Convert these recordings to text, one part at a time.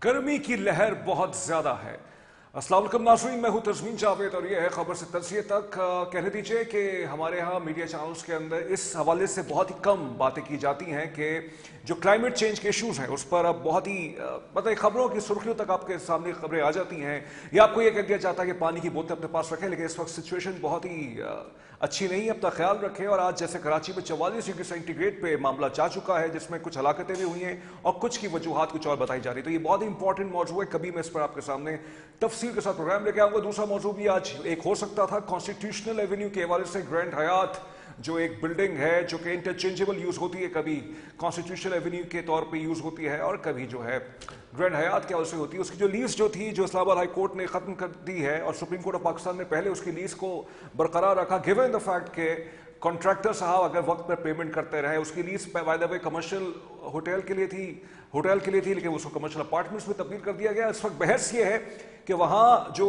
गर्मी की लहर बहुत ज्यादा है। अस्सलाम वालेकुम नाज़रीन, मैं हूं तज़मीन जावेद और ये है खबर से तज्जिए तक। कहने दीजिए कि हमारे यहाँ मीडिया चैनल्स के अंदर इस हवाले से बहुत ही कम बातें की जाती हैं कि जो क्लाइमेट चेंज के इश्यूज़ हैं उस पर अब बहुत ही मतलब खबरों की सुर्खियों तक आपके सामने खबरें आ जाती हैं या आपको ये कह दिया जाता है कि पानी की बोतल अपने पास रखें, लेकिन इस वक्त सिचुएशन बहुत ही अच्छी नहीं है। अपना ख्याल रखें। और आज जैसे कराची में 44 डिग्री सेंटीग्रेड पे मामला जा चुका है, जिसमें कुछ हलाकतें भी हुई हैं और कुछ की वजूहात कुछ और बताई जा रही है। तो ये बहुत ही इंपॉर्टेंट मौजू है, कभी मैं इस पर आपके सामने तफसील के साथ प्रोग्राम लेके आऊंगा। दूसरा मौजू भी आज एक हो सकता था, कॉन्स्टिट्यूशनल एवेन्यू के हवाले से ग्रैंड हयात जो एक बिल्डिंग है जो कि इंटरचेंजेबल यूज होती है, कभी कॉन्स्टिट्यूशनल एवेन्यू के तौर पे यूज होती है और कभी जो है ग्रैंड हयात के हवाले से होती है। उसकी जो लीज जो थी, जो इस्लामाबाद हाई कोर्ट ने खत्म कर दी है और सुप्रीम कोर्ट ऑफ पाकिस्तान ने पहले उसकी लीज को बरकरार रखा, गिवन द फैक्ट के कॉन्ट्रैक्टर साहब अगर वक्त पर पेमेंट करते रहे। उसकी lease by the way commercial hotel के लिए थी, लेकिन उसको कमर्शियल अपार्टमेंट्स में तब्दील कर दिया गया। इस वक्त बहस ये है कि वहाँ जो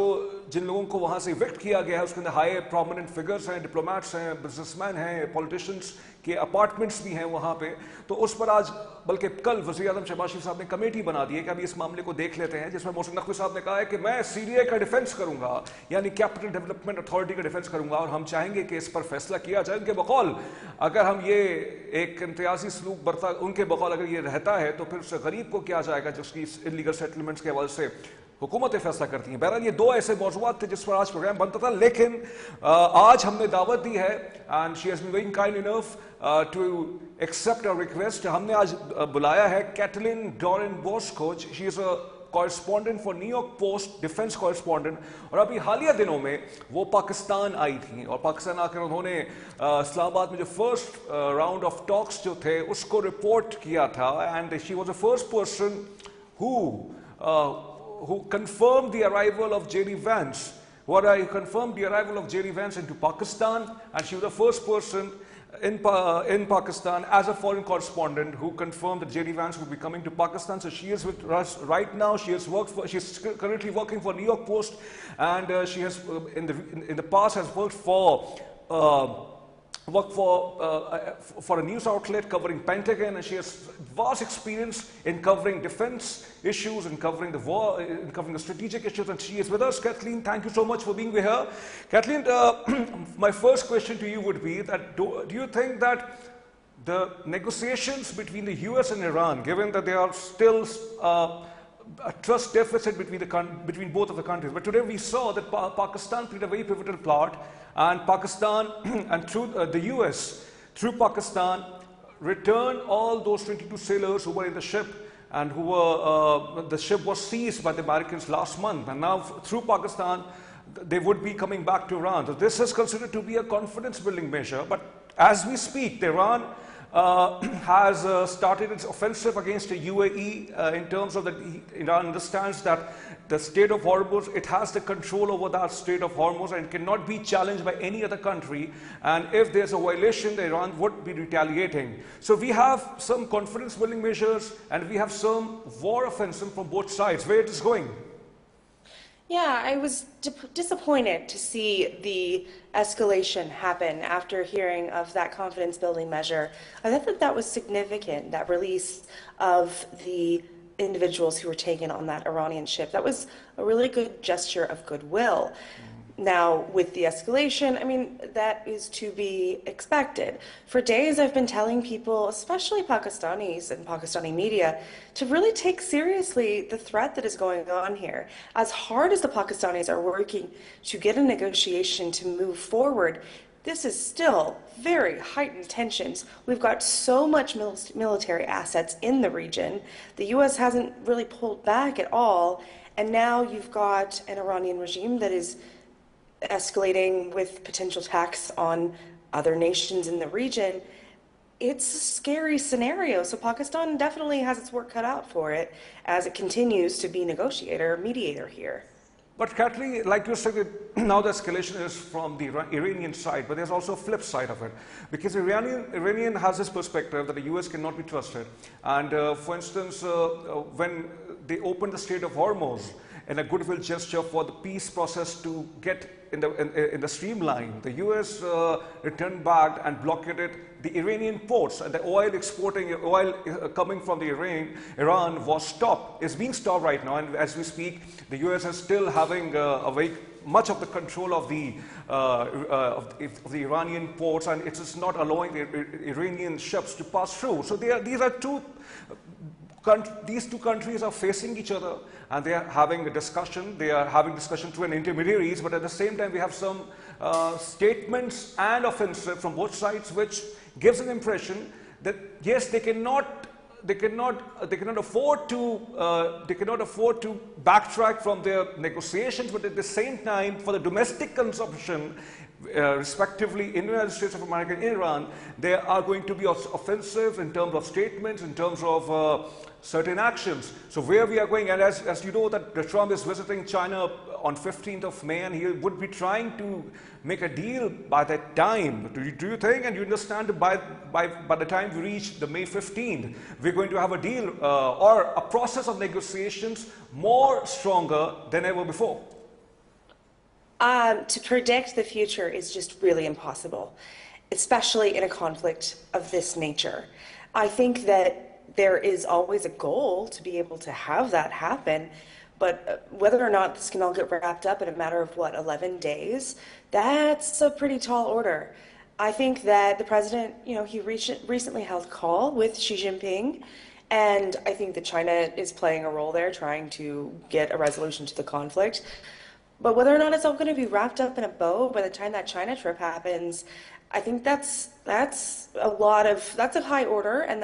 जिन लोगों को वहाँ से इविक्ट किया गया है उसके अंदर हाई प्रोमिनेंट फिगर्स हैं, डिप्लोमेट्स हैं, बिजनेसमैन हैं, पॉलिटिशियंस के अपार्टमेंट्स भी हैं वहाँ पे। तो उस पर आज बल्कि कल वज़ीर आज़म शहबाज शरीफ साहब ने कमेटी बना दी है कि अभी इस मामले को देख लेते हैं, जिसमें मोहसिन नकवी साहब ने कहा है कि मैं CDA का डिफेंस करूंगा, यानी कैपिटल डेवलपमेंट अथॉरिटी का डिफेंस करूंगा और हम चाहेंगे कि इस पर फैसला किया जाए। उनके बकौल अगर हम ये एक इम्तियाजी सलूक बरता, उनके बकौल अगर ये रहता है तो फिर उस गरीब को क्या जाएगा जिसकी इलीगल सेटलमेंट्स के हवाले से हुकूमतें फैसला करती हैं। बहरहाल ये दो ऐसे मौजूद थे जिस पर आज प्रोग्राम बनता था, लेकिन आज हमने दावत दी है and she has been very kind enough to accept our request. हमने आज बुलाया है Caitlin Doreen Bosco. She is a correspondent for New York Post, defence correspondent, और अभी हालिया दिनों में वो पाकिस्तान आई थी और पाकिस्तान आकर उन्होंने इस्लामाबाद में जो फर्स्ट राउंड ऑफ टॉक्स जो थे उसको रिपोर्ट किया था। And she was the first person who confirmed the arrival of J.D. Vance. Confirmed the arrival of J.D. Vance into Pakistan, and she was the first person in Pakistan as a foreign correspondent who confirmed that J.D. Vance would be coming to Pakistan. So she is with us right now. She's currently working for New York Post, and she has in the past has worked for a news outlet covering Pentagon, and she has vast experience in covering defense issues and covering the war, in covering the strategic issues, and she is with us. Kathleen, thank you so much for being here. Kathleen, my first question to you would be that do you think that the negotiations between the US and Iran, given that they are still a trust deficit between both of the countries, but today we saw that Pakistan played a very pivotal part, and Pakistan and through the US through Pakistan returned all those 22 sailors who were in the ship and who were the ship was seized by the Americans last month, and now through Pakistan they would be coming back to Iran. So this is considered to be a confidence building measure, but as we speak Iran has started its offensive against the UAE in terms of that Iran understands that the Strait of Hormuz, it has the control over that Strait of Hormuz and cannot be challenged by any other country, and if there's a violation, Iran would be retaliating. So we have some confidence building measures and we have some war offensive from both sides. Where it is going? Yeah, I was disappointed to see the escalation happen after hearing of that confidence building measure. I thought that that was significant, that release of the individuals who were taken on that Iranian ship. That was a really good gesture of goodwill. Now, with the escalation, I mean, that is to be expected. For days, I've been telling people, especially Pakistanis and Pakistani media, to really take seriously the threat that is going on here. As hard as the Pakistanis are working to get a negotiation to move forward, this is still very heightened tensions. We've got so much military assets in the region. The U.S. hasn't really pulled back at all, and now you've got an Iranian regime that is escalating with potential attacks on other nations in the region. It's a scary scenario, so Pakistan definitely has its work cut out for it as it continues to be negotiator, mediator here. But Kathleen, like you said, now the escalation is from the Iranian side, but there's also a flip side of it, because Iranian has this perspective that the US cannot be trusted, and for instance, when they opened the Strait of Hormuz, in a goodwill gesture for the peace process to get in the streamline. The US returned back and blockaded the Iranian ports, and the oil coming from the Iran was stopped. It's being stopped right now, and as we speak, the US is still having much of the control of the Iranian ports, and it is not allowing the Iranian ships to pass through. So these two countries are facing each other, and they are having a discussion. They are having discussion through an intermediaries, but at the same time, we have some statements and offensive from both sides, which gives an impression that yes, they cannot afford to backtrack from their negotiations, but at the same time, for the domestic consumption, respectively in the United States of America and Iran, they are going to be offensive in terms of statements, in terms of certain actions. So where we are going, and as you know that Trump is visiting China on 15th of May, and he would be trying to make a deal by that time. Do you think, and you understand, by the time we reach the May 15th, we're going to have a deal or a process of negotiations more stronger than ever before? To predict the future is just really impossible, especially in a conflict of this nature. I think that there is always a goal to be able to have that happen, but whether or not this can all get wrapped up in a matter of, 11 days, that's a pretty tall order. I think that the president, he recently held a call with Xi Jinping, and I think that China is playing a role there, trying to get a resolution to the conflict. But whether or not it's all going to be wrapped up in a bow by the time that China trip happens, I think that's a high order, and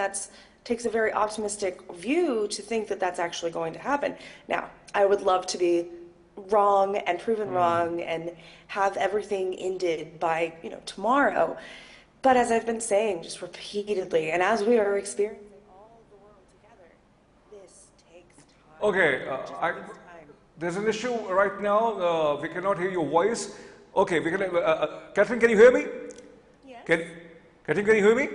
takes a very optimistic view to think that that's actually going to happen. Now, I would love to be wrong and proven wrong and have everything ended by tomorrow. But as I've been saying just repeatedly, and as we are experiencing all the world together, this takes time. Okay, there's an issue right now. We cannot hear your voice. Okay, Catherine, can you hear me? Yes. Catherine, can you hear me?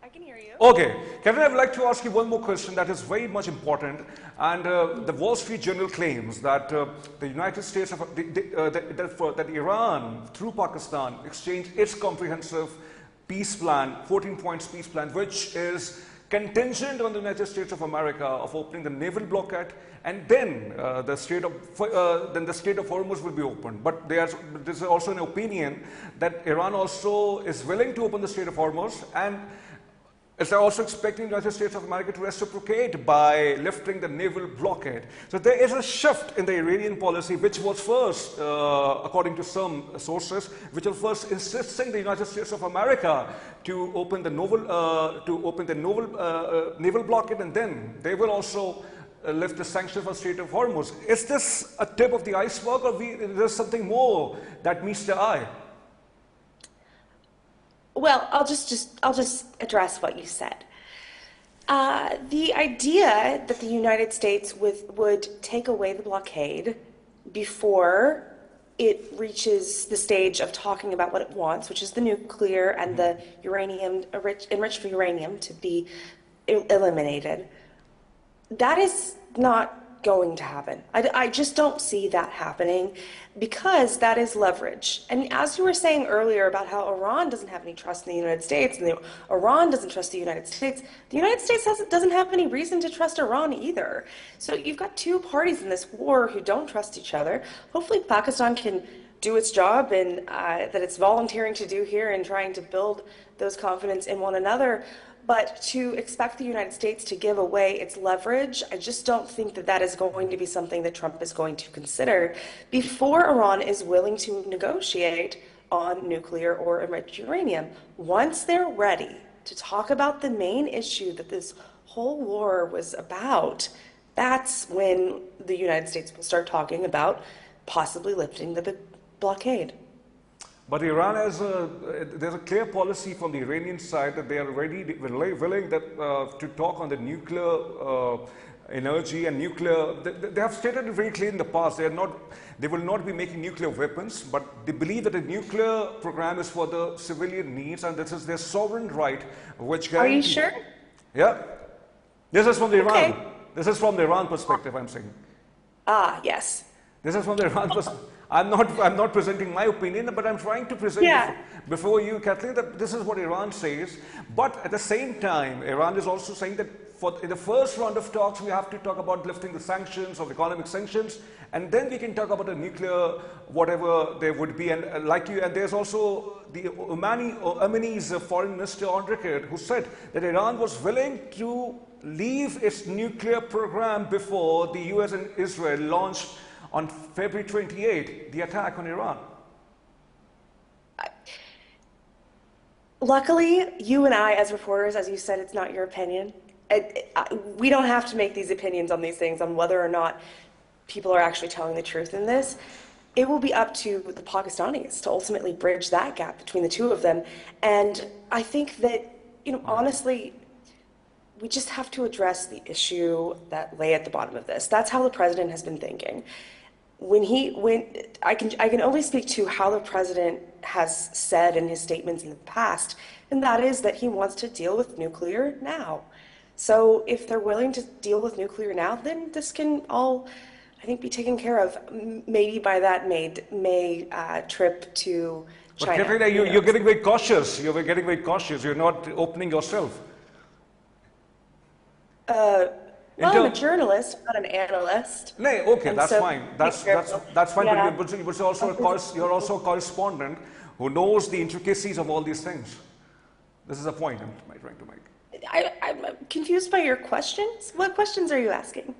I can hear you. Okay, Catherine, I would like to ask you one more question that is very much important. And the Wall Street Journal claims that the United States, that Iran, through Pakistan, exchanged its comprehensive peace plan, 14 points peace plan, which is contingent on the United States of America of opening the naval blockade, and then the Strait of Hormuz will be opened. But there's also an opinion that Iran also is willing to open the Strait of Hormuz, and is also expecting the United States of America to reciprocate by lifting the naval blockade. So there is a shift in the Iranian policy, which was first, according to some sources, which was first insisting the United States of America to open the naval blockade, and then they will also lift the sanctions for Strait of Hormuz. Is this a tip of the iceberg, or is there something more that meets the eye? Well, I'll just address what you said. The idea that the United States would take away the blockade before it reaches the stage of talking about what it wants, which is the nuclear and the enriched uranium to be eliminated, that is not going to happen. I just don't see that happening, because that is leverage. And as you were saying earlier about how Iran doesn't have any trust in the United States, and Iran doesn't trust the United States doesn't have any reason to trust Iran either. So you've got two parties in this war who don't trust each other. Hopefully Pakistan can do its job and that it's volunteering to do here and trying to build those confidence in one another. But to expect the United States to give away its leverage, I just don't think that is going to be something that Trump is going to consider before Iran is willing to negotiate on nuclear or enriched uranium. Once they're ready to talk about the main issue that this whole war was about, that's when the United States will start talking about possibly lifting the blockade. But Iran there's a clear policy from the Iranian side that they are willing to talk on the nuclear energy and nuclear. They have stated it very clearly in the past. They will not be making nuclear weapons, but they believe that the nuclear program is for the civilian needs, and this is their sovereign right, which guarantees. Are you sure? Yeah. This is from the Iran. Okay. This is from the Iran perspective, I'm saying. Ah, yes. This is from the Iran perspective. I'm not presenting my opinion, but I'm trying to present before you, Kathleen, that this is what Iran says. But at the same time, Iran is also saying that in the first round of talks, we have to talk about lifting the sanctions, of economic sanctions, and then we can talk about the nuclear, whatever there would be. And and there's also the Omani's foreign minister on record who said that Iran was willing to leave its nuclear program before the US and Israel launched on February 28 the attack on Iran. Luckily, you and I, as reporters, as you said, it's not your opinion. We don't have to make these opinions on these things, on whether or not people are actually telling the truth in this. It will be up to the Pakistanis to ultimately bridge that gap between the two of them. And I think that, honestly, we just have to address the issue that lay at the bottom of this. That's how the president has been thinking. I can only speak to how the president has said in his statements in the past, and that is that he wants to deal with nuclear now. So if they're willing to deal with nuclear now, then this can all, I think, be taken care of. Maybe by that May trip to China. But Katrina, you're getting very cautious. You're getting very cautious. You're not opening yourself. Well, I'm a journalist, not an analyst. No, okay, that's fine. That's fine. Yeah. But you're also a correspondent who knows the intricacies of all these things. This is a point I'm trying to make. I'm confused by your questions. What questions are you asking?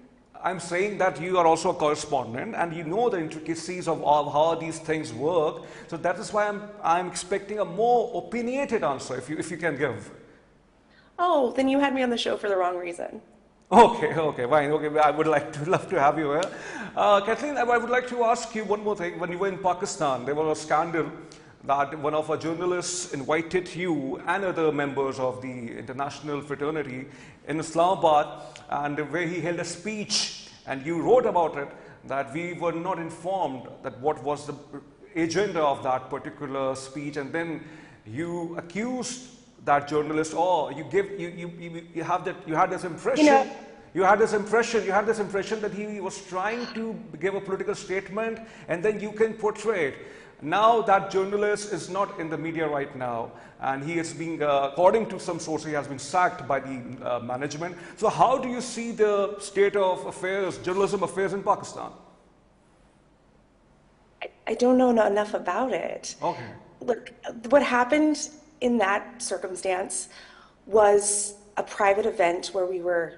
I'm saying that you are also a correspondent and you know the intricacies of how these things work. So that is why I'm expecting a more opinionated answer, if you can give. Oh, then you had me on the show for the wrong reason. Okay, fine. Okay, I would love to have you here. Kathleen, I would like to ask you one more thing. When you were in Pakistan, there was a scandal that one of our journalists invited you and other members of the international fraternity in Islamabad, and where he held a speech, and you wrote about it, that we were not informed that what was the agenda of that particular speech, and then you accused that journalist, or you had this impression. You had this impression that he was trying to give a political statement, and then you can portray it. Now that journalist is not in the media right now, and he is being, according to some sources, he has been sacked by the management. So how do you see the state of affairs, journalism affairs in Pakistan? I don't know enough about it. Okay. Look, what happened in that circumstance was a private event where we were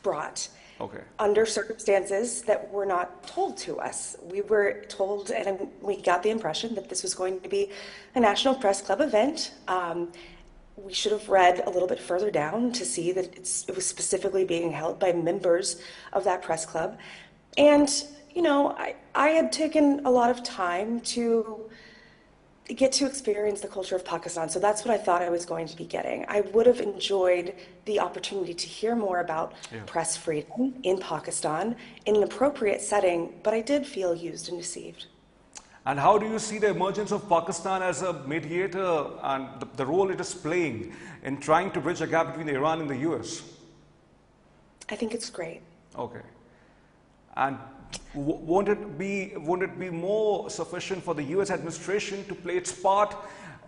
brought under circumstances that were not told to us. We were told, and we got the impression that this was going to be a National Press Club event. We should have read a little bit further down to see that it was specifically being held by members of that press club. And, I had taken a lot of time to get to experience the culture of Pakistan. So that's what I thought I was going to be getting. I would have enjoyed the opportunity to hear more about press freedom in Pakistan in an appropriate setting, but I did feel used and deceived. And how do you see the emergence of Pakistan as a mediator and the role it is playing in trying to bridge a gap between Iran and the US? I think it's great. Okay. And won't it be more sufficient for the US administration to play its part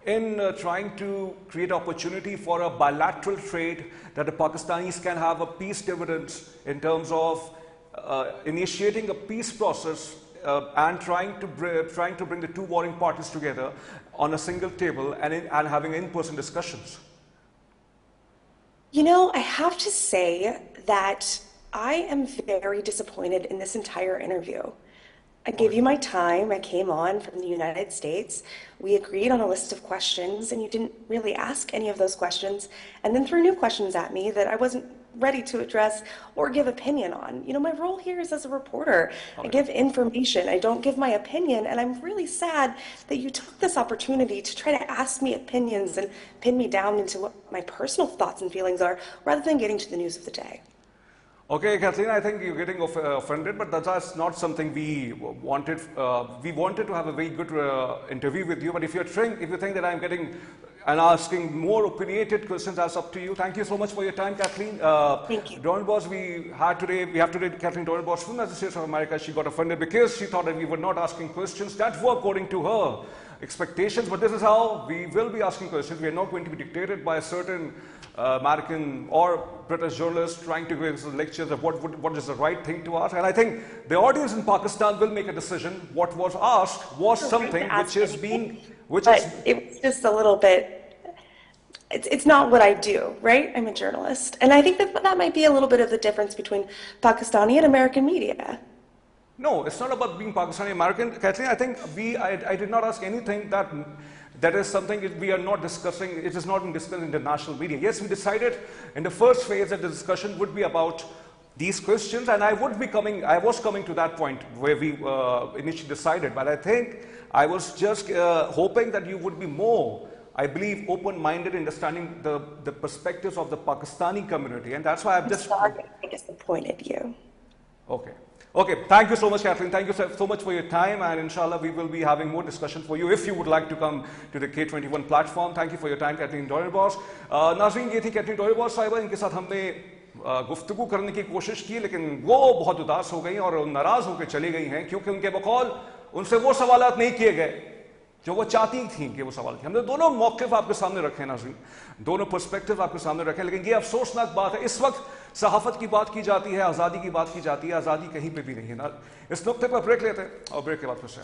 in trying to create opportunity for a bilateral trade, that the Pakistanis can have a peace dividends in terms of initiating a peace process and trying to bring the two warring parties together on a single table and having in-person discussions? I have to say that I am very disappointed in this entire interview. I gave you my time. I came on from the United States. We agreed on a list of questions, and you didn't really ask any of those questions, and then threw new questions at me that I wasn't ready to address or give opinion on. My role here is as a reporter. I give information. I don't give my opinion, and I'm really sad that you took this opportunity to try to ask me opinions and pin me down into what my personal thoughts and feelings are, rather than getting to the news of the day. Okay, Kathleen, I think you're getting offended, but that's not something we wanted. We wanted to have a very good interview with you, but if you think that and asking more opinionated questions. That's up to you. Thank you so much for your time, Kathleen. Thank you. Dornbos, we have today Kathleen Dornbos from the United States of America. She got offended because she thought that we were not asking questions that were according to her expectations. But this is how we will be asking questions. We are not going to be dictated by a certain American or British journalist trying to give us lectures of what is the right thing to ask. And I think the audience in Pakistan will make a decision. What was asked was something which is being, it was just a little bit. It's not what I do, right? I'm a journalist, and I think that might be a little bit of the difference between Pakistani and American media. No, it's not about being Pakistani American, Kathleen. I think I did not ask anything that is something we are not discussing. It is not being discussed in the national media. Yes, we decided in the first phase that the discussion would be about these questions, and I was coming to that point where we initially decided. But I think I was just hoping that you would be more, I believe, open-minded, understanding the perspectives of the Pakistani community, and that's why I've just. Sorry, I disappointed you. Okay. Okay, thank you so much, Kathleen. Thank you so much for your time, and inshallah we will be having more discussion for you if you would like to come to the K21 platform. Thank you for your time, Kathleen Dornbos. नाज़रीन, ये थी Catherine डॉयरबॉस साहिबा, इनके साथ हमने गुफ्तगू करने की कोशिश की, लेकिन वो बहुत उदास हो गई और नाराज होकर चली गई हैं क्योंकि उनके बकौल उनसे वो सवालात नहीं किए गए जो वो चाहती थी कि वो सवाल किए। हमने दोनों मौक़िफ़ आपके सामने रखे नाज़रीन, दोनों पर्सपेक्टिव आपके सामने रखे, लेकिन ये अफसोसनाक बात है, इस वक्त सहाफ़त की बात की जाती है, आज़ादी की बात की जाती है, आज़ादी कहीं पे भी नहीं है ना। इस नुक्ते पर ब्रेक लेते हैं और ब्रेक के बाद फिर से